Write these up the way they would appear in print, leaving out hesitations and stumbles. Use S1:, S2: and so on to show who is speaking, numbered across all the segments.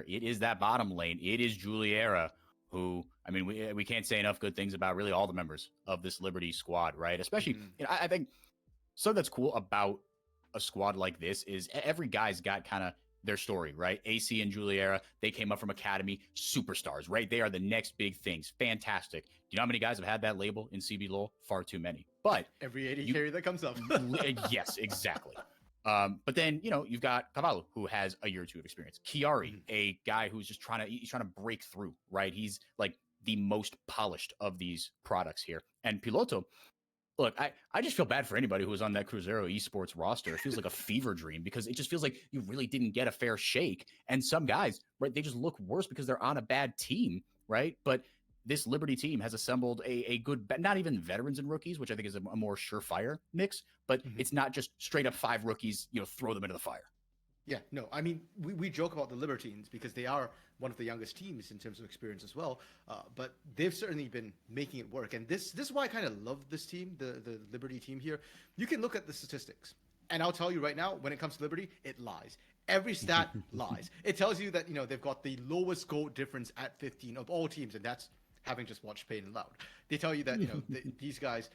S1: It is that bottom lane. It is Juliera, who, I mean, we can't say enough good things about really all the members of this Liberty squad, right? Especially, I think something that's cool about a squad like this is every guy's got kind of their story, right? AC and Juliera, they came up from academy superstars, right? They are the next big things. Fantastic. Do you know how many guys have had that label in CBLOL? Far too many. But
S2: every 80 carry that comes up.
S1: Yes, exactly. But then, you've got Cavallo, who has a year or two of experience. Chiari, a guy who's just trying to break through, right? He's like the most polished of these products here. And Piloto, look, I just feel bad for anybody who was on that Cruzeiro Esports roster. It feels like a fever dream because it just feels like you really didn't get a fair shake. And some guys, right, they just look worse because they're on a bad team, right? But this Liberty team has assembled a good, not even veterans and rookies, which I think is a more surefire mix, but it's not just straight up 5 rookies, throw them into the fire.
S2: Yeah, no, I mean, we joke about the Libertines because they are one of the youngest teams in terms of experience as well, but they've certainly been making it work. And this is why I kind of love this team, the Liberty team here. You can look at the statistics, and I'll tell you right now, when it comes to Liberty, it lies. Every stat lies. It tells you that, they've got the lowest goal difference at 15 of all teams, and that's having just watched Pain and Loud. They tell you that, these guys,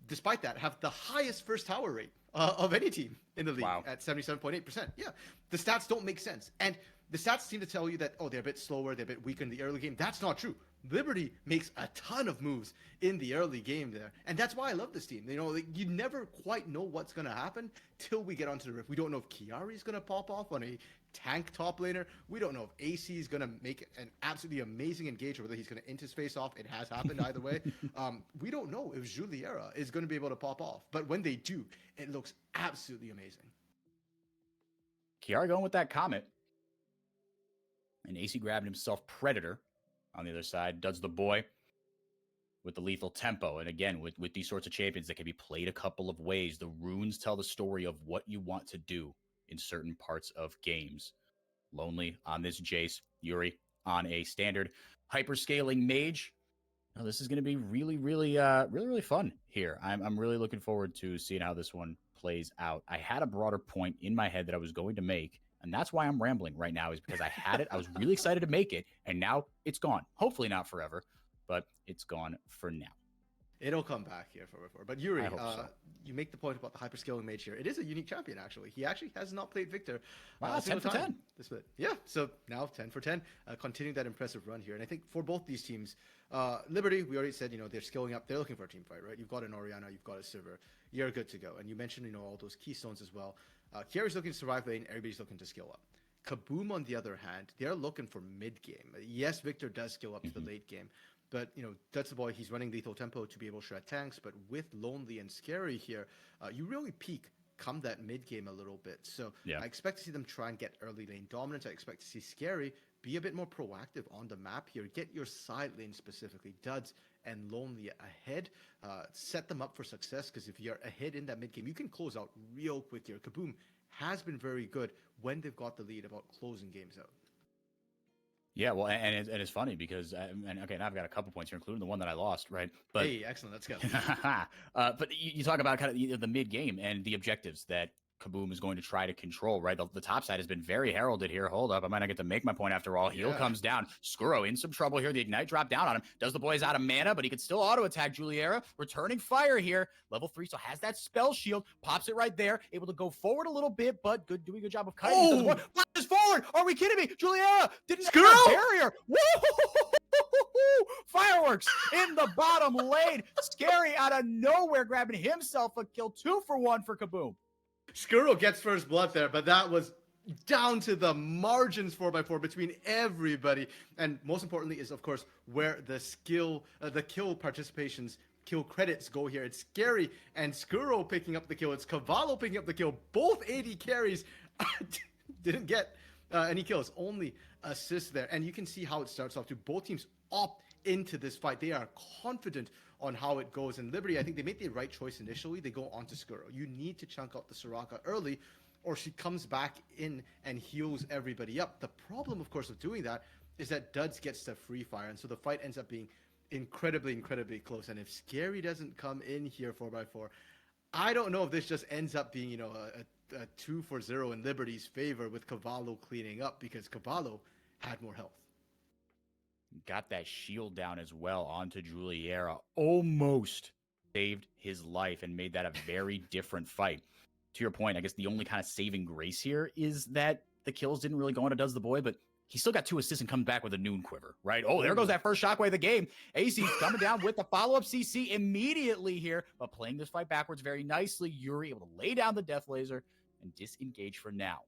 S2: despite that, have the highest first tower rate of any team in the league at 77.8%. Yeah, the stats don't make sense. And the stats seem to tell you that, they're a bit slower, they're a bit weaker in the early game. That's not true. Liberty makes a ton of moves in the early game there. And that's why I love this team. You never quite know what's going to happen till we get onto the rift. We don't know if Chiari's going to pop off on a tank top laner. We don't know if AC is going to make an absolutely amazing engage, or whether he's going to interface off. It has happened either way. We don't know if Juliera is going to be able to pop off. But when they do, it looks absolutely amazing.
S1: Chiari going with that Comet. And AC grabbing himself Predator on the other side. Duds the boy with the lethal tempo. And again, with these sorts of champions that can be played a couple of ways, the runes tell the story of what you want to do in certain parts of games. Lonely on this Jace, Yuri on a standard hyperscaling mage. Now, this is going to be really fun here. I'm really looking forward to seeing how this one plays out. I had a broader point in my head that I was going to make, and that's why I'm rambling right now, is because I had it. I was really excited to make it, and now it's gone. Hopefully not forever, but it's gone for now.
S2: It'll come back here for. But Yuri,
S1: so.
S2: You make the point about the hyperscaling mage here. It is a unique champion, actually. He actually has not played Victor.
S1: Wow, 10 for 10.
S2: This bit. Yeah, so now 10 for 10, continuing that impressive run here. And I think for both these teams, Liberty, we already said, they're scaling up. They're looking for a team fight, right? You've got an Orianna, you've got a Sivir. You're good to go. And you mentioned, all those keystones as well. Chiari's looking to survive lane. Everybody's looking to scale up. Kabum, on the other hand, they're looking for mid-game. Yes, Victor does scale up to the late game. But, that's the boy. He's running lethal tempo to be able to shred tanks. But with Lonely and Scary here, you really peak come that mid-game a little bit. So I expect to see them try and get early lane dominance. I expect to see Scary be a bit more proactive on the map here. Get your side lane specifically, Duds and Lonely ahead. Set them up for success, because if you're ahead in that mid-game, you can close out real quick here. Kabum has been very good when they've got the lead about closing games out.
S1: Yeah, well, and it's funny because, and okay, now I've got a couple points here, including the one that I lost, right? But
S2: hey, excellent, let's go.
S1: But you talk about kind of the mid game and the objectives that Kabum is going to try to control, right? The top side has been very heralded here. Hold up, I might not get to make my point after all. Heal comes down. Skuro in some trouble here. The Ignite drop down on him. Does the boys out of mana, but he can still auto-attack Juliera. Returning fire here. Level 3, so has that spell shield. Pops it right there. Able to go forward a little bit, but doing a good job of cutting.
S2: Oh!
S1: Flashes forward! Are we kidding me? Juliera didn't have
S2: Skuro!
S1: a barrier. Woo! Fireworks in the bottom lane. Scary out of nowhere, grabbing himself a kill. 2 for 1 for Kabum.
S2: Skuro gets first blood there, but that was down to the margins 4x4 between everybody. And most importantly is, of course, where the kill participations, kill credits go here. It's Scary and Skuro picking up the kill. It's Cavallo picking up the kill. Both 80 carries didn't get any kills, only assists there. And you can see how it starts off to both teams opt into this fight. They are confident on how it goes. And Liberty, I think they made the right choice initially. They go on to Skuro. You need to chunk out the Soraka early, or she comes back in and heals everybody up. The problem, of course, of doing that is that Duds gets the free fire, and so the fight ends up being incredibly close. And if Scary doesn't come in here 4x4, I don't know if this just ends up being, a 2-0 in Liberty's favor with Cavallo cleaning up, because Cavallo had more health.
S1: Got that shield down as well onto Juliera. Almost saved his life and made that a very different fight. To your point, I guess the only kind of saving grace here is that the kills didn't really go on to Does the Boy, but he still got 2 assists and comes back with a noon quiver, right? Oh, there goes that first shockwave of the game. AC's coming down with the follow-up CC immediately here, but playing this fight backwards very nicely. Yuri able to lay down the death laser and disengage for now.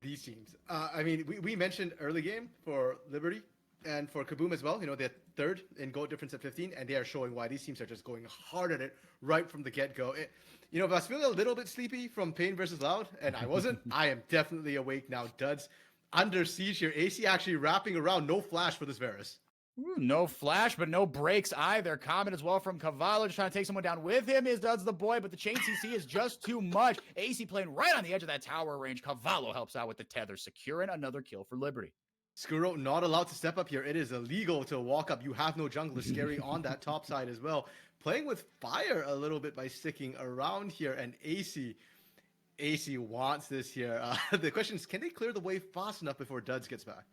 S2: These teams. I mean, we mentioned early game for Liberty and for Kabum as well. You know, they're third in goal difference at 15, and they are showing why these teams are just going hard at it right from the get-go. You know, if I was feeling a little bit sleepy from Pain versus Loud, and I wasn't, I am definitely awake now. Duds under siege here. AC actually wrapping around. No flash for this Varus.
S1: Ooh, no flash, but no breaks either. Comment as well from Cavallo, just trying to take someone down with him is Duds the Boy, but the chain CC is just too much. AC playing right on the edge of that tower range. Cavallo helps out with the tether, securing another kill for Liberty.
S2: Skuro not allowed to step up here. It is illegal to walk up. You have no jungler. Scary on that top side as well. Playing with fire a little bit by sticking around here, and AC wants this here. The question is, can they clear the wave fast enough before Duds gets back?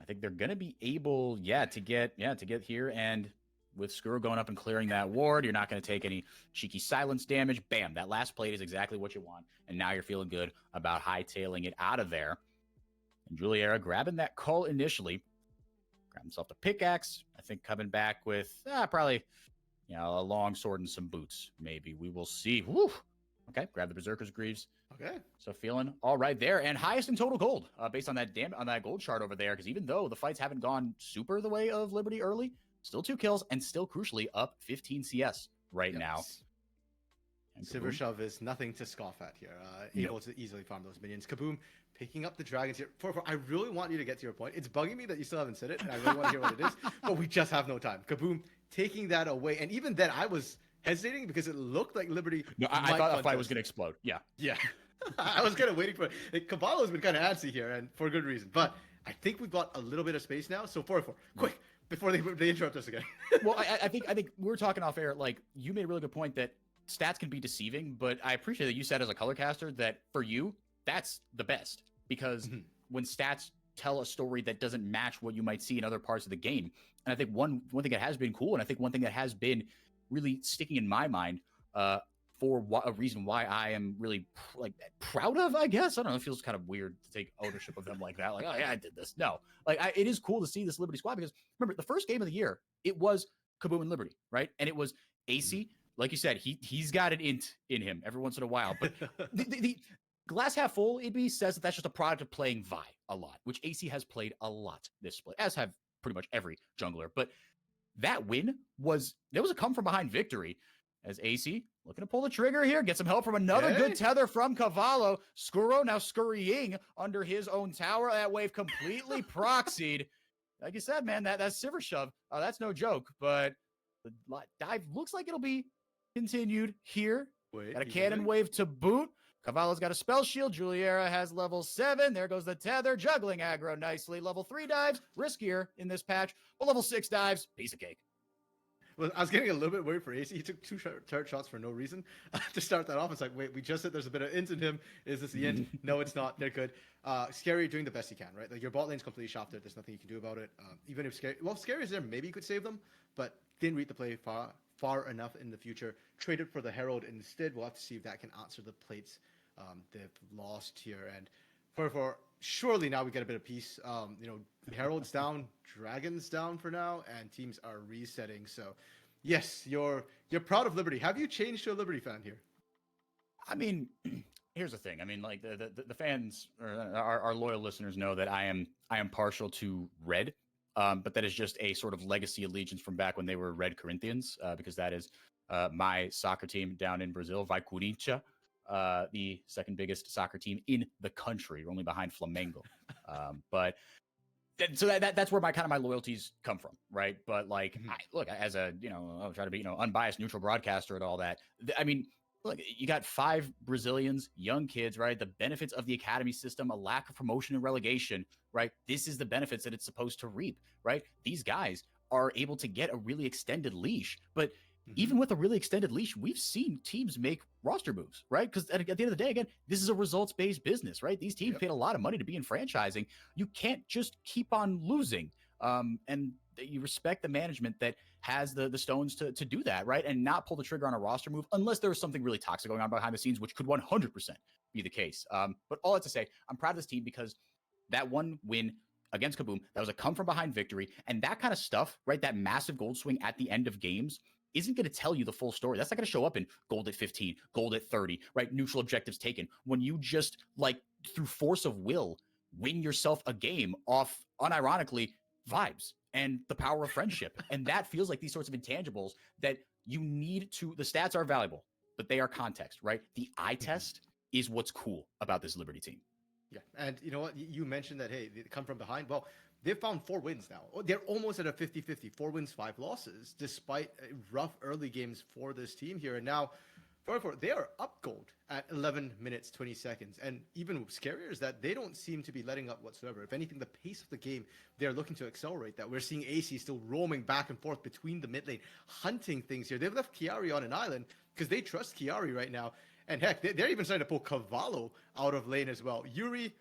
S1: I think they're going to be able, to get here. And with Skuro going up and clearing that ward, you're not going to take any cheeky silence damage. Bam, that last plate is exactly what you want. And now you're feeling good about hightailing it out of there. And Juliera grabbing that call initially. Grab himself the pickaxe. I think coming back with probably, a long sword and some boots. Maybe we will see. Woo! Okay, grab the Berserker's Greaves.
S2: Okay.
S1: So feeling all right there, and highest in total gold based on that gold chart over there. Because even though the fights haven't gone super the way of Liberty early, still 2 kills and still crucially up 15 CS right now.
S2: Sivershov is nothing to scoff at here. Able to easily farm those minions. Kabum picking up the dragons here. I really want you to get to your point. It's bugging me that you still haven't said it, and I really want to hear what it is, but we just have no time. Kabum taking that away, and even then I was hesitating because it looked like Liberty.
S1: No, I thought the fight was going to explode. Yeah.
S2: I was kind of waiting for it. Caballo's been kind of antsy here, and for good reason. But I think we've got a little bit of space now. So 4-4, quick before they interrupt us again.
S1: Well, I think we were talking off air. Like, you made a really good point that stats can be deceiving, but I appreciate that you said as a color caster that for you that's the best, because when stats tell a story that doesn't match what you might see in other parts of the game, and I think one thing that has been cool, and I think one thing that has been really sticking in my mind for a reason why I am really proud of, I guess. I don't know. It feels kind of weird to take ownership of them like that. Like, oh yeah, I did this. No, it is cool to see this Liberty squad, because remember the first game of the year, it was Kabum and Liberty, right? And it was AC. Like you said, he's got an int in him every once in a while. But the glass half full, EB says that that's just a product of playing Vi a lot, which AC has played a lot this split, as have pretty much every jungler. But that win there was a come from behind victory, as AC looking to pull the trigger here, get some help from another good tether from Cavallo. Skuro now scurrying under his own tower. That wave completely proxied. Like you said, man, that Siver shove, that's no joke. But the dive looks like it'll be continued here. Got a cannon wave to boot. Cavallo's got a spell shield. Juliera has level 7. There goes the tether, juggling aggro nicely. Level 3 dives, riskier in this patch, but level 6 dives, piece of cake.
S2: Well, I was getting a little bit worried for AC. He took 2 turret shots for no reason to start that off. It's like, wait, we just said there's a bit of int in him. Is this the end? No, it's not. They're good. Scary doing the best he can, right? Like, your bot lane's completely shafted. There's nothing you can do about it. Even if Scary is there, maybe you could save them, but didn't read the play far enough in the future. Traded for the Herald instead. We'll have to see if that can answer the plates they've lost here. And for surely now we get a bit of peace. Herald's down, Dragon's down for now, and teams are resetting. So yes, you're proud of Liberty. Have you changed to a Liberty fan here?
S1: I mean, here's the thing. I mean, like the fans or our loyal listeners know that I am partial to red. But that is just a sort of legacy allegiance from back when they were Red Corinthians, because that is my soccer team down in Brazil, Vai Corinthians, the second biggest soccer team in the country, only behind Flamengo. So that's where my loyalties come from, right? But like, look, as a I'll try to be unbiased, neutral broadcaster and all that. I mean, look, you got 5 Brazilians, young kids, right? The benefits of the academy system, a lack of promotion and relegation, right? This is the benefits that it's supposed to reap, right? These guys are able to get a really extended leash, but even with a really extended leash, we've seen teams make roster moves, right? Because at the end of the day, again, this is a results-based business, right? These teams paid a lot of money to be in franchising. You can't just keep on losing. And you respect the management that has the stones to do that, right? And not pull the trigger on a roster move unless there's something really toxic going on behind the scenes, which could 100% be the case. But all that to say, I'm proud of this team because that one win against Kabum, that was a come from behind victory. And that kind of stuff, right? That massive gold swing at the end of games isn't going to tell you the full story. That's not going to show up in gold at 15, gold at 30, right? Neutral objectives taken. When you just like through force of will, win yourself a game off unironically vibes and the power of friendship. And that feels like these sorts of intangibles that you need to, the stats are valuable, but they are context, right? The eye test is what's cool about this Liberty team.
S2: Yeah, and you know what? You mentioned that, hey, they come from behind. Well, they've found 4 wins now. They're almost at a 50-50, 4 wins, 5 losses, despite rough early games for this team here. And now, they are up gold at 11 minutes, 20 seconds. And even scarier is that they don't seem to be letting up whatsoever. If anything, the pace of the game, they're looking to accelerate that. We're seeing AC still roaming back and forth between the mid lane, hunting things here. They've left Chiari on an island because they trust Chiari right now. And heck, they're even starting to pull Cavallo out of lane as well. Yuri,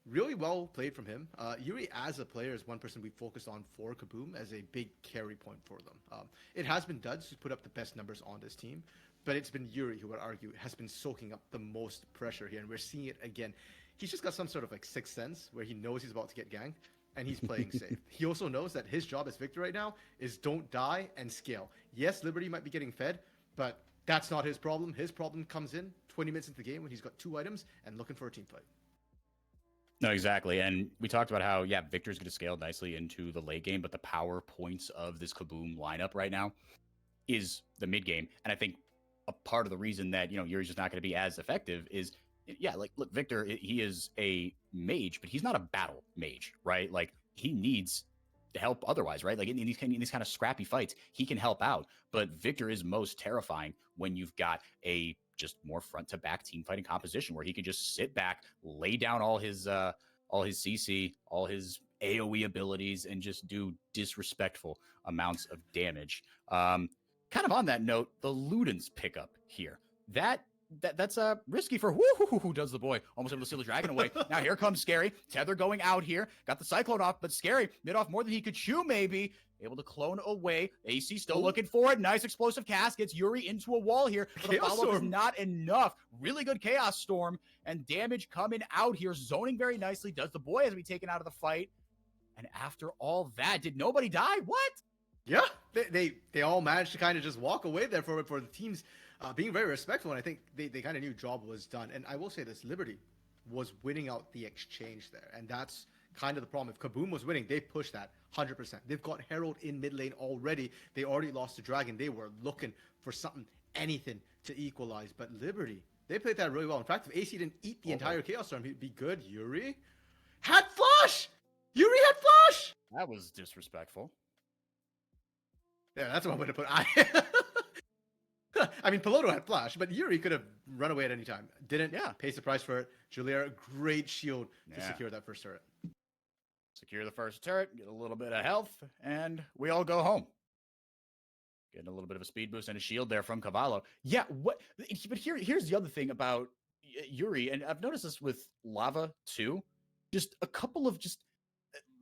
S2: really well played from him. Yuri as a player is one person we focused on for Kabum as a big carry point for them. It has been Duds who's put up the best numbers on this team, but it's been Yuri who would argue has been soaking up the most pressure here, and we're seeing it again. He's just got some sort of like sixth sense where he knows he's about to get ganked, and he's playing safe. He also knows that his job as Victor right now is don't die and scale. Yes, Liberty might be getting fed, but that's not his problem. His problem comes in 20 minutes into the game when he's got 2 items and looking for a team fight.
S1: No, exactly. And we talked about how, yeah, Victor's going to scale nicely into the late game, but the power points of this Kabum lineup right now is the mid game. And I think a part of the reason that, Yuri's just not going to be as effective is, yeah, like, look, Victor, he is a mage, but he's not a battle mage, right? Like, he needs help otherwise, right? Like in these kind of scrappy fights, he can help out. But Victor is most terrifying when you've got a just more front to back team fighting composition where he can just sit back, lay down all his CC, all his AoE abilities, and just do disrespectful amounts of damage. Kind of on that note, the Ludens pickup here. That's risky for who does the boy. Almost able to steal the dragon away. Now here comes Scary. Tether going out here. Got the Cyclone off, but Scary mid off more than he could chew maybe. Able to clone away. AC still looking for it. Nice explosive cast. Gets Yuri into a wall here. But the follow-up is not enough. Really good Chaos Storm. And damage coming out here. Zoning very nicely. Does the boy has to be taken out of the fight. And after all that, did nobody die? What?
S2: Yeah, they all managed to kind of just walk away there for the teams being very respectful, and I think they kind of knew job was done. And I will say this, Liberty was winning out the exchange there, and that's kind of the problem. If Kabum was winning, they pushed that 100%. They've got Herald in mid lane already. They already lost to Dragon. They were looking for something, anything to equalize, but Liberty, they played that really well. In fact, if AC didn't eat the entire Chaos Storm, he'd be good. Yuri had flash! Yuri had flash!
S1: That was disrespectful.
S2: Yeah, that's what I'm going to put. I mean, Piloto had flash, but Yuri could have run away at any time. Didn't.
S1: Yeah.
S2: Pays the price for it. Juliera, great shield to secure that first turret.
S1: Secure the first turret, get a little bit of health, and we all go home. Getting a little bit of a speed boost and a shield there from Cavallo. Yeah, but here's the other thing about Yuri, and I've noticed this with Lava too. Just a couple of just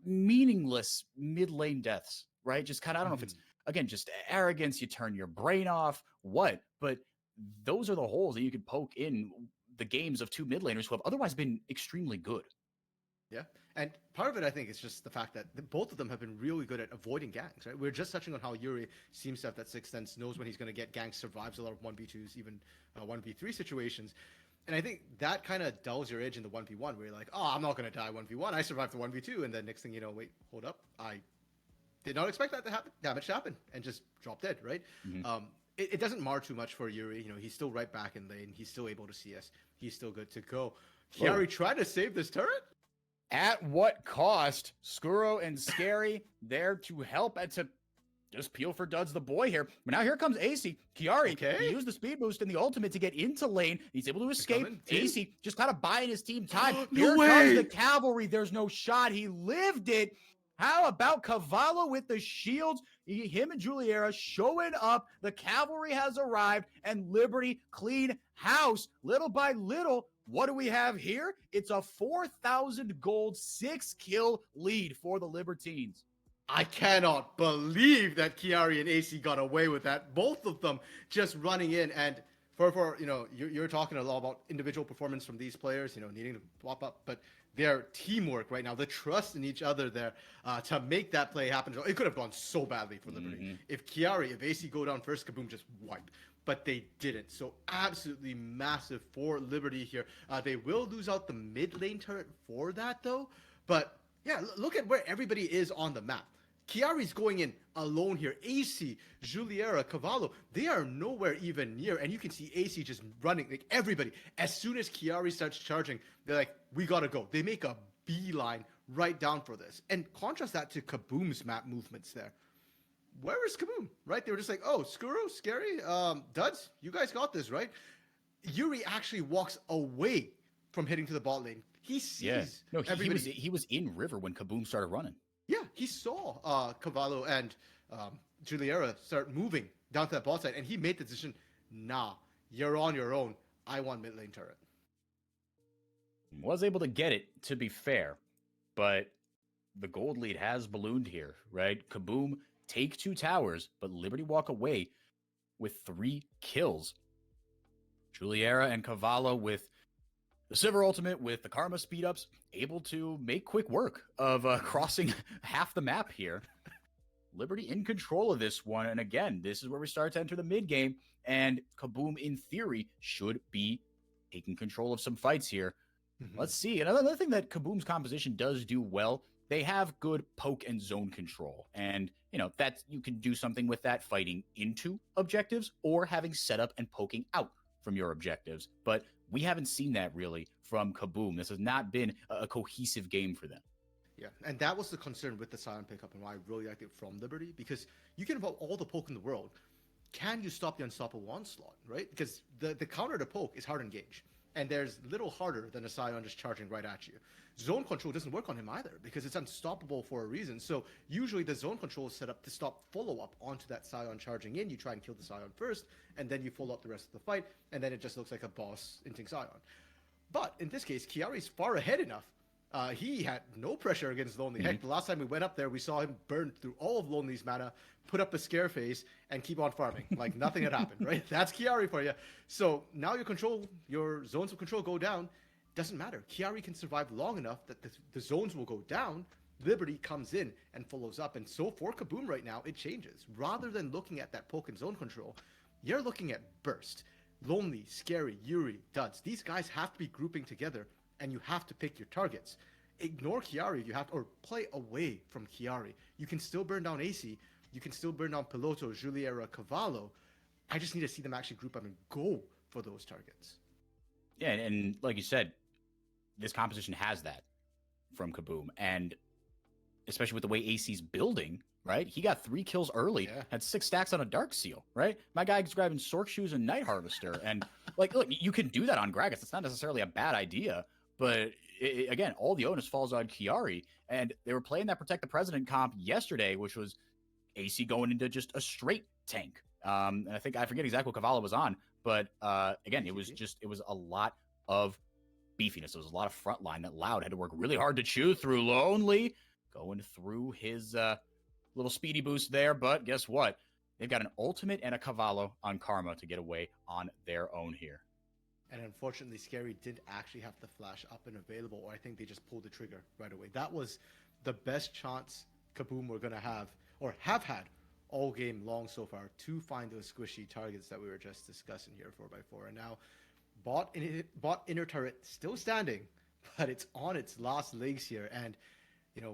S1: meaningless mid lane deaths, right? Just kind of, I don't know if it's, again, just arrogance, you turn your brain off, what? But those are the holes that you could poke in the games of 2 mid laners who have otherwise been extremely good.
S2: Yeah, and part of it, I think, is just the fact that both of them have been really good at avoiding ganks, right? We're just touching on how Yuri seems to have that sixth sense, knows when he's going to get ganked, survives a lot of 1v2s, even 1v3 situations. And I think that kind of dulls your edge in the 1v1, where you're like, oh, I'm not going to die 1v1, I survived the 1v2, and then next thing you know, wait, hold up, I did not expect that to happen, damage to happen, and just drop dead, right? It doesn't mar too much for Yuri. He's still right back in lane. He's still able to see us. He's still good to go. Chiari tried to save this turret.
S1: At what cost? Skuro and Scary there to help and to just peel for Duds the boy here. But now here comes AC. Chiari, he used the speed boost and the ultimate to get into lane. He's able to escape. AC just kind of buying his team time. Here comes the cavalry. There's no shot. He lived it. How about Cavallo with the shields? Him and Juliera showing up. The cavalry has arrived, and Liberty clean house. Little by little, what do we have here? It's a 4,000 gold 6-kill lead for the Libertines.
S2: I cannot believe that Chiari and AC got away with that. Both of them just running in, and for you're talking a lot about individual performance from these players, needing to pop up, but their teamwork right now, the trust in each other there to make that play happen. It could have gone so badly for Liberty. If AC go down first, Kabum just wiped. But they didn't. So absolutely massive for Liberty here. They will lose out the mid lane turret for that though. But yeah, look at where everybody is on the map. Chiari's going in alone here. AC, Juliera, Cavallo, they are nowhere even near. And you can see AC just running, like everybody. As soon as Chiari starts charging, they're like, we gotta go. They make a beeline right down for this. And contrast that to Kabum's map movements there. Where is Kabum, right? They were just like, oh, Skuro, Scary, Duds, you guys got this, right? Yuri actually walks away from hitting to the bot lane. He sees
S1: he was in river when Kabum started running.
S2: Yeah, he saw Cavallo and Juliera start moving down to that bot side, and he made the decision, nah, you're on your own. I want mid lane turret.
S1: Was able to get it, to be fair, but the gold lead has ballooned here, right? Kabum take 2 towers, but Liberty walk away with 3 kills. Juliera and Cavallo with the Sivir ultimate, with the Karma speed-ups, able to make quick work of crossing half the map here. Liberty in control of this one, and again, this is where we start to enter the mid-game, and Kabum, in theory, should be taking control of some fights here. Let's see. Another thing that Kabum's composition does do well, they have good poke and zone control, and that you can do something with that fighting into objectives or having setup and poking out from your objectives, but we haven't seen that really from Kabum. This has not been a cohesive game for them.
S2: Yeah, and that was the concern with the Sion pickup and why I really liked it from Liberty, because you can have all the poke in the world. Can you stop the unstoppable onslaught, right? Because the counter to poke is hard engage, and there's little harder than a Sion just charging right at you. Zone control doesn't work on him either because it's unstoppable for a reason. So usually the zone control is set up to stop follow-up onto that Sion charging in. You try and kill the Sion first, and then you follow up the rest of the fight, and then it just looks like a boss inting Sion. But in this case, Chiari's far ahead enough. He had no pressure against Lonely. Heck, the last time we went up there, we saw him burn through all of Lonely's mana, put up a scare face, and keep on farming. Like nothing had happened, right? That's Chiari for you. So now your zones of control go down. Doesn't matter. Chiari can survive long enough that the zones will go down. Liberty comes in and follows up. And so for Kabum right now, it changes. Rather than looking at that poke and zone control, you're looking at burst. Lonely, Scary, Yuri, Duds. These guys have to be grouping together, and you have to pick your targets. Ignore Chiari if you have to, or play away from Chiari. You can still burn down AC. You can still burn down Piloto, Juliera, Cavallo. I just need to see them actually group up and go for those targets.
S1: Yeah, and like you said, this composition has that from Kabum, and especially with the way AC's building, right? He got 3 kills early, had 6 stacks on a Dark Seal, right? My guy's grabbing Sork Shoes and Night Harvester, and look, you can do that on Gragas. It's not necessarily a bad idea, but again, all the onus falls on Chiari, and they were playing that Protect the President comp yesterday, which was AC going into just a straight tank. And I forget exactly what Cavallo was on, but again, it was a lot of beefiness. It was a lot of front line that Loud had to work really hard to chew through. Lonely going through his little speedy boost there, but guess what? They've got an ultimate and a Cavallo on Karma to get away on their own here.
S2: And unfortunately, Scary didn't actually have the flash up and available, or I think they just pulled the trigger right away. That was the best chance Kabum were going to have, or have had, all game long so far to find those squishy targets that we were just discussing here 4x4. And now bot inner turret still standing, but it's on its last legs here. And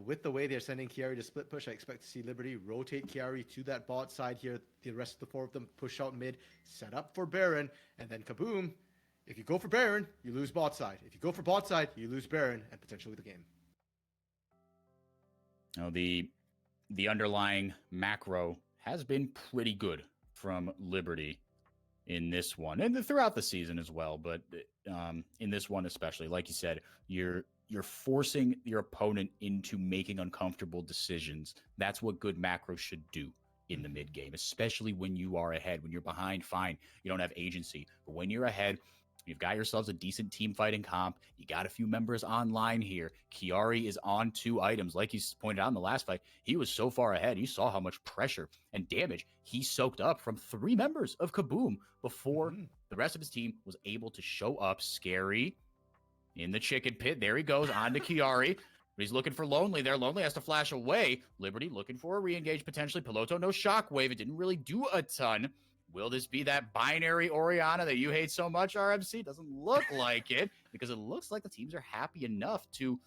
S2: with the way they're sending Chiari to split push, I expect to see Liberty rotate Chiari to that bot side here. The rest of the 4 of them push out mid, set up for Baron, and then Kabum. If you go for Baron, you lose bot side. If you go for bot side, you lose Baron and potentially the game.
S1: Now the underlying macro has been pretty good from Liberty in this one, and throughout the season as well, but in this one especially. Like you said, you're you're forcing your opponent into making uncomfortable decisions. That's what good macros should do in the mid game, especially when you are ahead. When you're behind, fine, you don't have agency. But when you're ahead, you've got yourselves a decent team fighting comp. You got a few members online here. Chiari is on 2 items. Like he pointed out in the last fight, he was so far ahead. You saw how much pressure and damage he soaked up from 3 members of Kabum before the rest of his team was able to show up. Scary in the chicken pit. There he goes on to Chiari. He's looking for Lonely there. Lonely has to flash away. Liberty looking for a re-engage potentially. Piloto, no shockwave. It didn't really do a ton. Will this be that binary Orianna that you hate so much, RMC? Doesn't look like it, because it looks like the teams are happy enough to,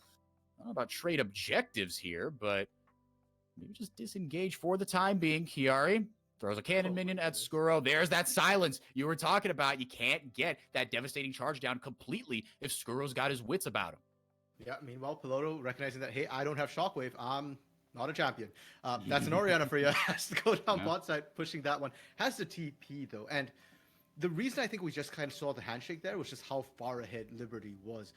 S1: I don't know about trade objectives here, but maybe just disengage for the time being. Chiari throws a cannon minion at Skuro. There's that silence you were talking about. You can't get that devastating charge down completely if Skuro's got his wits about him.
S2: Yeah, meanwhile, Piloto recognizing that, hey, I don't have Shockwave. I'm not a champion. That's an Orianna for you. Has to go down bot side, pushing that one. Has the TP, though. And the reason I think we just kind of saw the handshake there was just how far ahead Liberty was.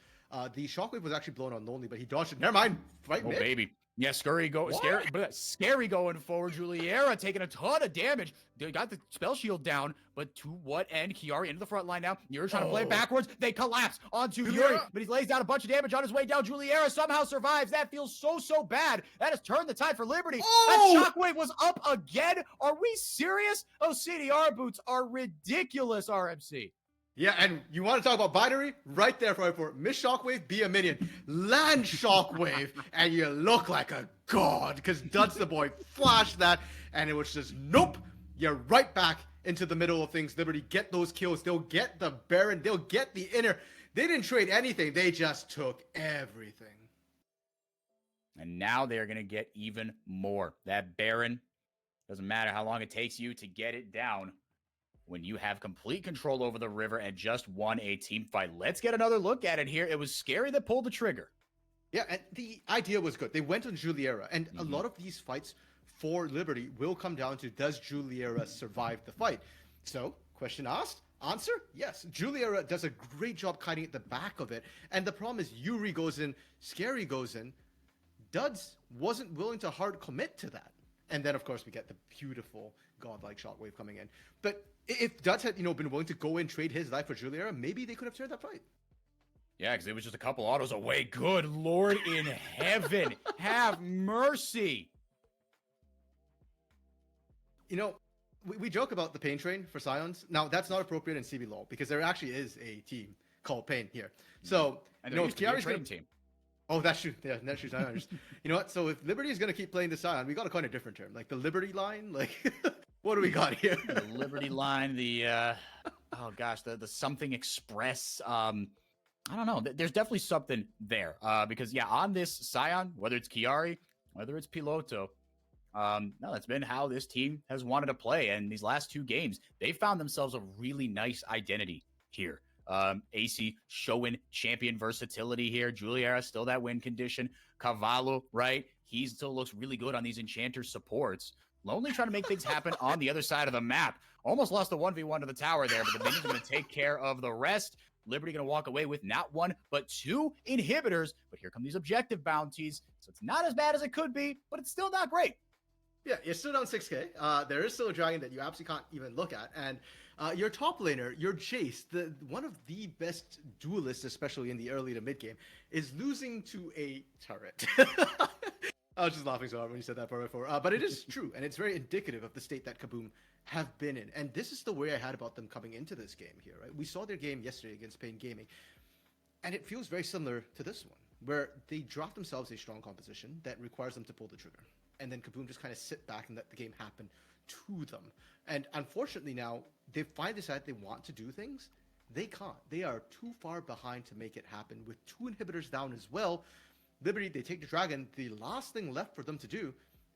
S2: The Shockwave was actually blown on Lonely, but he dodged it. Never mind. Fight mid.
S1: Baby. Yeah, scary going forward. Juliera taking a ton of damage. They got the spell shield down, but to what end? Chiari into the front line now. Yuri trying to play backwards. They collapse onto Yuri, but he lays down a bunch of damage on his way down. Juliera somehow survives. That feels so bad. That has turned the tide for Liberty. That shockwave was up again. Are we serious? Those CDR boots are ridiculous, RMC.
S2: Yeah, and you want to talk about binary? Right there for Miss Shockwave, be a minion. Land Shockwave, and you look like a god, because Duds the boy flashed that, and it was just, nope, you're right back into the middle of things. Liberty get those kills. They'll get the Baron. They'll get the inner. They didn't trade anything. They just took everything.
S1: And now they're going to get even more. That Baron, doesn't matter how long it takes you to get it down. When you have complete control over the river and just won a team fight. Let's get another look at it here. It was Scary that pulled the trigger.
S2: Yeah, and the idea was good. They went on Juliera, and a lot of these fights for Liberty will come down to, does Juliera survive the fight? So, question asked, answer, yes. Juliera does a great job kiting at the back of it, and the problem is Yuri goes in, Scary goes in. Duds wasn't willing to hard commit to that. And then, of course, we get the beautiful godlike Shockwave coming in. But if Duds had, been willing to go and trade his life for Juliera, maybe they could have turned that fight.
S1: Yeah, because it was just a couple autos away. Good Lord in heaven, have mercy.
S2: We joke about the Pain Train for Scions. Now, that's not appropriate in CBLOL, because there actually is a team called Pain here. So,
S1: and if Chiari's going to...
S2: Oh, that's true. Yeah, that's true. You know what? So if Liberty is going to keep playing the Scion, we got to coin a different term, like the Liberty line. Like, what do we got here?
S1: The Liberty line, the the something express. I don't know. There's definitely something there. Because on this Scion, whether it's Chiari, whether it's Piloto, that's been how this team has wanted to play. And these last 2 games, they found themselves a really nice identity here. AC showing champion versatility here. Juliera still that win condition. Cavallo, right? He still looks really good on these Enchanter supports. Lonely trying to make things happen on the other side of the map. Almost lost a 1v1 to the tower there, but the minions are going to take care of the rest. Liberty going to walk away with not 1, but 2 inhibitors. But here come these objective bounties. So it's not as bad as it could be, but it's still not great.
S2: Yeah, you're still down 6k. There is still a dragon that you absolutely can't even look at. And your top laner, your Jace, one of the best duelists, especially in the early to mid game, is losing to a turret. I was just laughing so hard when you said that part before. But it is true, and it's very indicative of the state that Kabum have been in. And this is the way I had about them coming into this game here, right? We saw their game yesterday against Pain Gaming, and it feels very similar to this one, where they draft themselves a strong composition that requires them to pull the trigger. And then Kabum just kind of sit back and let the game happen to them. And unfortunately now, they finally decide they want to do things. They can't. They are too far behind to make it happen with 2 inhibitors down as well. Liberty, they take the dragon. The last thing left for them to do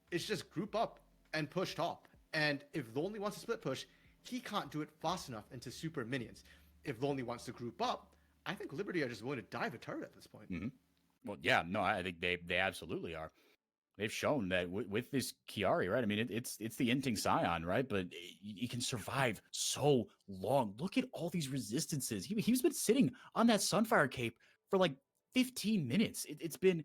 S2: is just group up and push top. And if Lonely wants to split push, he can't do it fast enough into super minions. If Lonely wants to group up, I think Liberty are just willing to dive a turret at this point.
S1: Mm-hmm. Well, yeah, no, I think they absolutely are. They've shown that with this Chiari, right? I mean, it's the inting Scion, right? But he can survive so long. Look at all these resistances. He's been sitting on that Sunfire cape for like 15 minutes. It's been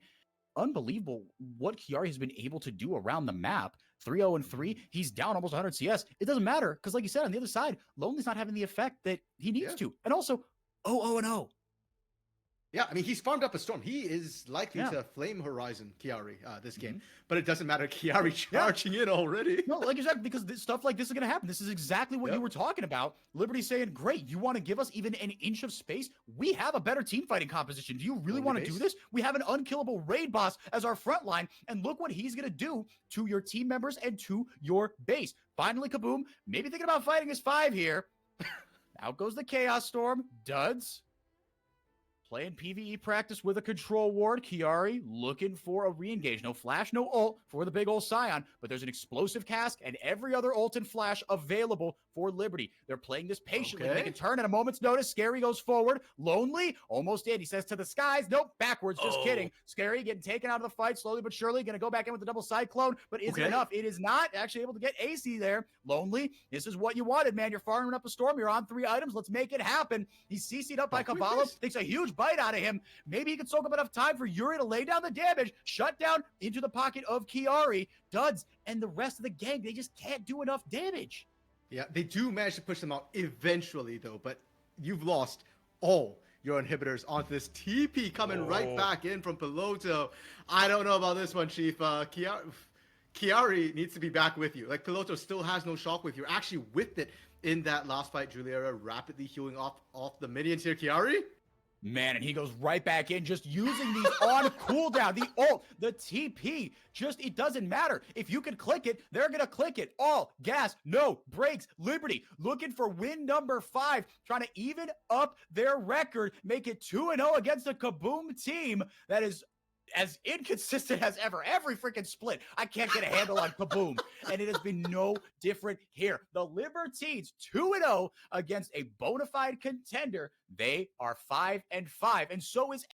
S1: unbelievable what Chiari has been able to do around the map. 3-0-3. He's down almost 100 CS. It doesn't matter because, like you said, on the other side, Lonely's not having the effect that he needs to. And also, 0-0-0.
S2: Yeah, I mean, he's farmed up a storm. He is likely to flame Horizon Chiari this game, but it doesn't matter. Chiari charging in already.
S1: No, like you said, because stuff like this is going to happen. This is exactly what you were talking about. Liberty saying, great, you want to give us even an inch of space? We have a better team fighting composition. Do you really want to do this? We have an unkillable raid boss as our front line, and look what he's going to do to your team members and to your base. Finally, Kabum, maybe thinking about fighting his 5 here. Out goes the Chaos Storm. Duds. Playing PvE practice with a control ward. Chiari looking for a re-engage. No flash, no ult for the big ol' Scion, but there's an explosive cask and every other ult and flash available for Liberty. They're playing this patiently. They can turn at a moment's notice. Scary goes forward. Lonely, almost in. He says to the skies. Nope, backwards. Just kidding. Scary getting taken out of the fight slowly but surely. Going to go back in with the double cyclone, but is it enough? It is not actually able to get AC there. Lonely, this is what you wanted, man. You're farming up a storm. You're on 3 items. Let's make it happen. He's CC'd up by Cavallo. Takes a huge bite out of him. Maybe he can soak up enough time for Yuri to lay down the damage, shut down into the pocket of Chiari. Duds and the rest of the gang, they just can't do enough damage.
S2: Yeah, they do manage to push them out eventually, though, but you've lost all your inhibitors onto this TP coming right back in from Piloto. I don't know about this one, Chief. Chiari needs to be back with you. Like, Piloto still has no shockwave. You're actually with it in that last fight. Juliera rapidly healing off the minions here. Chiari?
S1: Man, and he goes right back in, just using these on cooldown. The ult, the TP, just, it doesn't matter. If you can click it, they're going to click it. All gas, no brakes. Liberty looking for win number 5, trying to even up their record, make it 2-0 against a Kabum team that is as inconsistent as ever. Every freaking split, I can't get a handle on Kabum, and it has been no different here. The Libertines 2-0 against a bona fide contender. They are 5-5, and so is